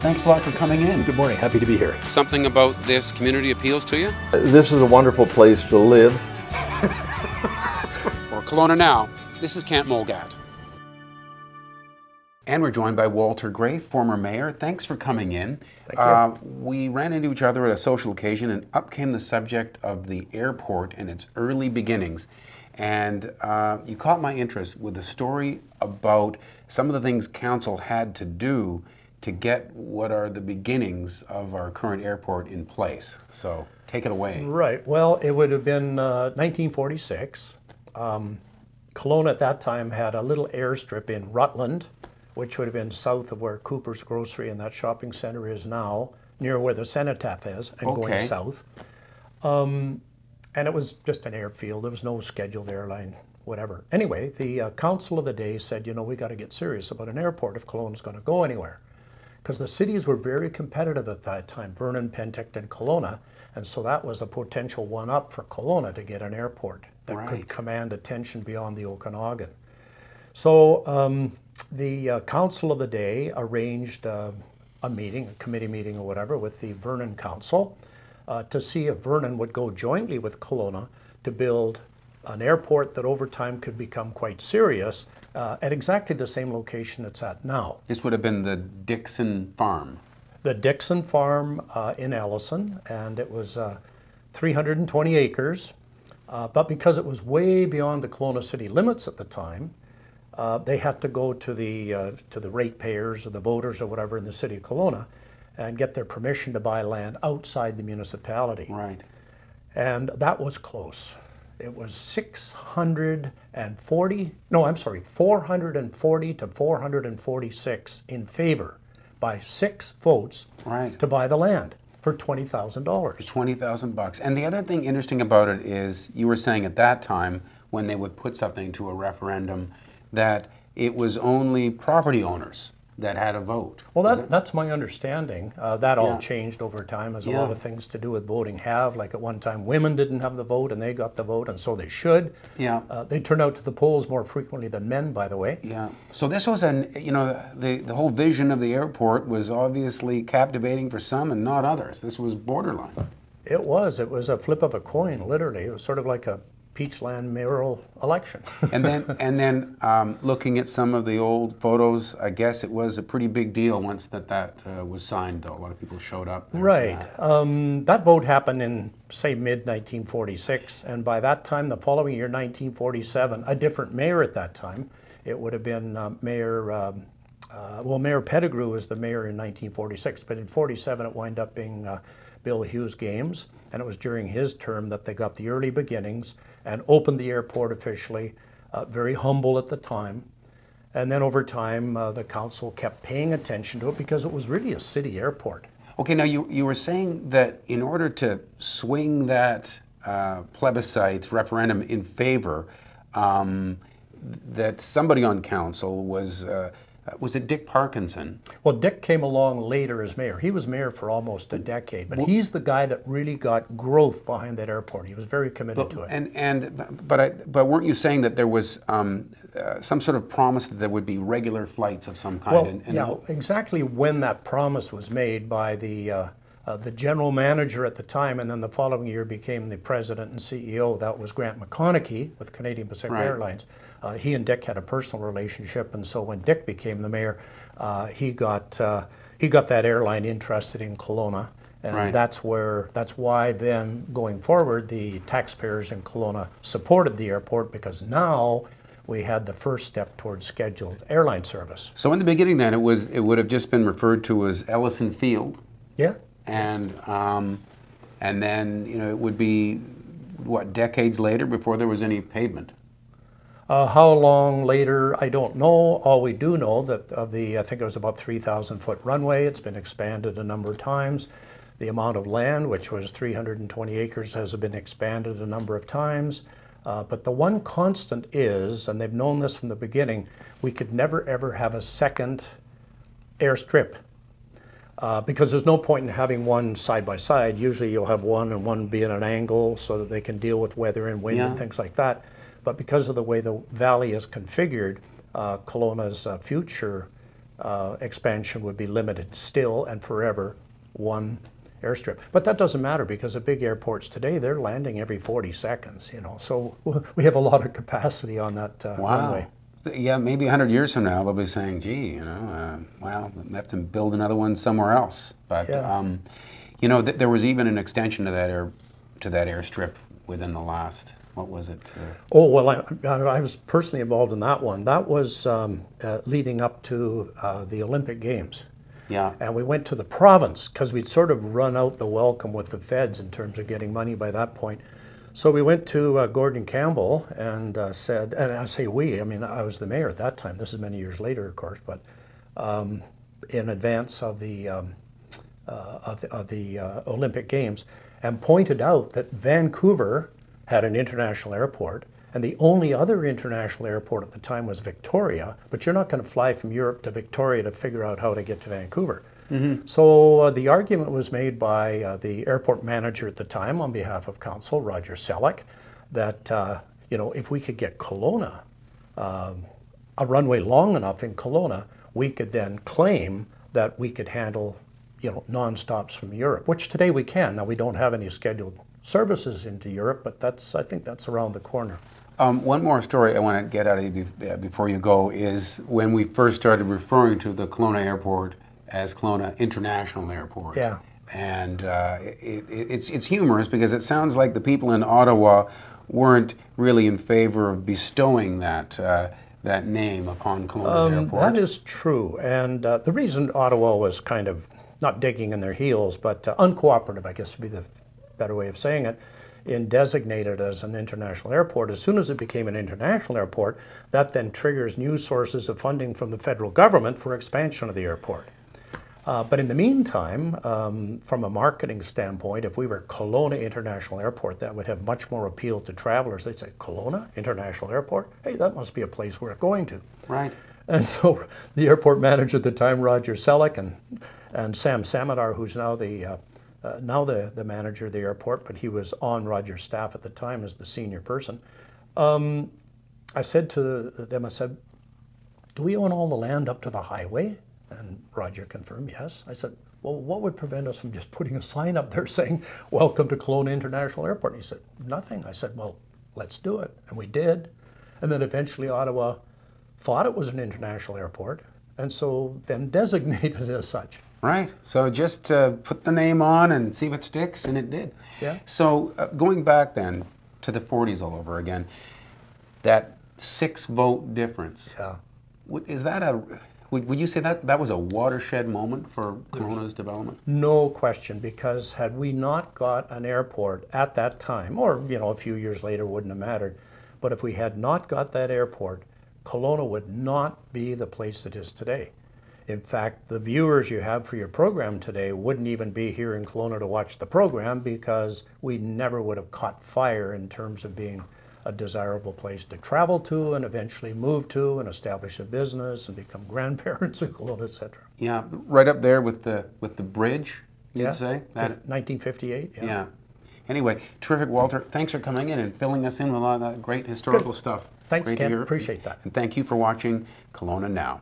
Thanks a lot for coming in. Good morning, happy to be here. Something about this community appeals to you? This is a wonderful place to live. For Kelowna Now, this is Kent Mulgat. And we're joined by Walter Gray, former mayor. Thanks for coming in. Thank you. We ran into each other at a social occasion, and up came the subject of the airport and its early beginnings. And you caught my interest with a story about some of the things council had to do to get what are the beginnings of our current airport in place. So take it away. Right, well, it would have been 1946. Kelowna at that time had a little airstrip in Rutland, which would have been south of where Cooper's Grocery and that shopping center is now, near where the Cenotaph is, and going south. And it was just an airfield. There was no scheduled airline, whatever. Anyway, the council of the day said, you know, we got to get serious about an airport if Kelowna's going to go anywhere. Because the cities were very competitive at that time, Vernon, Penticton, and Kelowna, and so that was a potential one-up for Kelowna to get an airport that could command attention beyond the Okanagan. So the council of the day arranged a meeting, a committee meeting or whatever, with the Vernon Council to see if Vernon would go jointly with Kelowna to build an airport that over time could become quite serious at exactly the same location it's at now. This would have been the Dixon Farm. The Dixon Farm in Ellison, and it was 320 acres, but because it was way beyond the Kelowna city limits at the time, they had to go to the ratepayers or the voters or whatever in the city of Kelowna and get their permission to buy land outside the municipality. Right. And that was close. It was 440 to 446 in favor by 6 votes to buy the land for $20,000. $20,000. And the other thing interesting about it is you were saying at that time when they would put something to a referendum that it was only property owners that had a vote. Well, that's my understanding. That all changed over time, as a lot of things to do with voting have. Like at one time, women didn't have the vote, and they got the vote, and so they should. Yeah. They turn out to the polls more frequently than men, by the way. Yeah. So this was the whole vision of the airport was obviously captivating for some and not others. This was borderline. It was. It was a flip of a coin, literally. It was sort of like a Peachland mayoral election. and then looking at some of the old photos, I guess it was a pretty big deal once that was signed, though. A lot of people showed up there. Right. That vote happened in, say, mid-1946, and by that time, the following year, 1947, a different mayor at that time, it would have been Mayor Pettigrew was the mayor in 1946, but in 47 it wound up being Bill Hughes Games, and it was during his term that they got the early beginnings and opened the airport officially, very humble at the time. And then over time, the council kept paying attention to it because it was really a city airport. Okay, now you were saying that in order to swing that plebiscite referendum in favor, that somebody on council was it Dick Parkinson? Well, Dick came along later as mayor. He was mayor for almost a decade, but he's the guy that really got growth behind that airport. He was very committed to it. But weren't you saying that there was some sort of promise that there would be regular flights of some kind? Well, exactly when that promise was made by the general manager at the time, and then the following year became the president and CEO. That was Grant McConaughey with Canadian Pacific Airlines. He and Dick had a personal relationship, and so when Dick became the mayor, he got that airline interested in Kelowna, and that's why then going forward the taxpayers in Kelowna supported the airport, because now we had the first step towards scheduled airline service. So in the beginning, then it would have just been referred to as Ellison Field. Yeah. And then it would be what, decades later before there was any pavement. How long later, I don't know. All we do know that of I think it was about 3,000-foot runway, it's been expanded a number of times. The amount of land, which was 320 acres, has been expanded a number of times. But the one constant is, and they've known this from the beginning, we could never ever have a second airstrip. Because there's no point in having one side by side. Usually you'll have one and one be at an angle so that they can deal with weather and wind and things like that. But because of the way the valley is configured, Kelowna's future expansion would be limited still and forever, one airstrip. But that doesn't matter because the big airports today, they're landing every 40 seconds, you know. So we have a lot of capacity on that runway. Yeah, maybe 100 years from now, they'll be saying, gee, you know, well, we have to build another one somewhere else. But, you know, there was even an extension to that airstrip within the last, what was it? Oh, well, I was personally involved in that one. That was leading up to the Olympic Games. Yeah. And we went to the province because we'd sort of run out the welcome with the feds in terms of getting money by that point. So we went to Gordon Campbell and said, and I say we, I mean, I was the mayor at that time. This is many years later, of course, but in advance of the Olympic Games, and pointed out that Vancouver had an international airport, and the only other international airport at the time was Victoria, but you're not going to fly from Europe to Victoria to figure out how to get to Vancouver. Mm-hmm. So the argument was made by the airport manager at the time on behalf of council, Roger Selleck, that you know, if we could get Kelowna, a runway long enough in Kelowna, we could then claim that we could handle, you know, non-stops from Europe, which today we can. Now we don't have any scheduled services into Europe, but I think that's around the corner. One more story I want to get out of you before you go is when we first started referring to the Kelowna Airport as Kelowna International Airport. Yeah. And it's humorous because it sounds like the people in Ottawa weren't really in favor of bestowing that name upon Kelowna's airport. That is true, and the reason Ottawa was kind of not digging in their heels, but uncooperative, I guess would be the better way of saying it, in designated as an international airport. As soon as it became an international airport, that then triggers new sources of funding from the federal government for expansion of the airport. But in the meantime, from a marketing standpoint, if we were Kelowna International Airport, that would have much more appeal to travelers. They'd say, Kelowna International Airport? Hey, that must be a place we're going to. Right. And so the airport manager at the time, Roger Selleck, and Sam Samadar, who's now the manager of the airport, but he was on Roger's staff at the time as the senior person. I said to them, I said, do we own all the land up to the highway? And Roger confirmed, yes. I said, well, what would prevent us from just putting a sign up there saying, welcome to Kelowna International Airport? And he said, nothing. I said, well, let's do it. And we did. And then eventually Ottawa thought it was an international airport, and so then designated it as such. Right. So just put the name on and see what sticks, and it did. Yeah. So going back then to the 40s all over again, that 6-vote difference. Yeah. Is that would you say that was a watershed moment for Kelowna's development? No question, because had we not got an airport at that time, or you know, a few years later wouldn't have mattered, but if we had not got that airport, Kelowna would not be the place it is today. In fact, the viewers you have for your program today wouldn't even be here in Kelowna to watch the program because we never would have caught fire in terms of being a desirable place to travel to and eventually move to and establish a business and become grandparents in Kelowna, etc. Yeah, right up there with the bridge, you'd say? 1958, yeah. Yeah. Anyway, terrific, Walter. Thanks for coming in and filling us in with a lot of that great historical stuff. Thanks, Great Ken. to hear. Appreciate that. And thank you for watching Kelowna Now.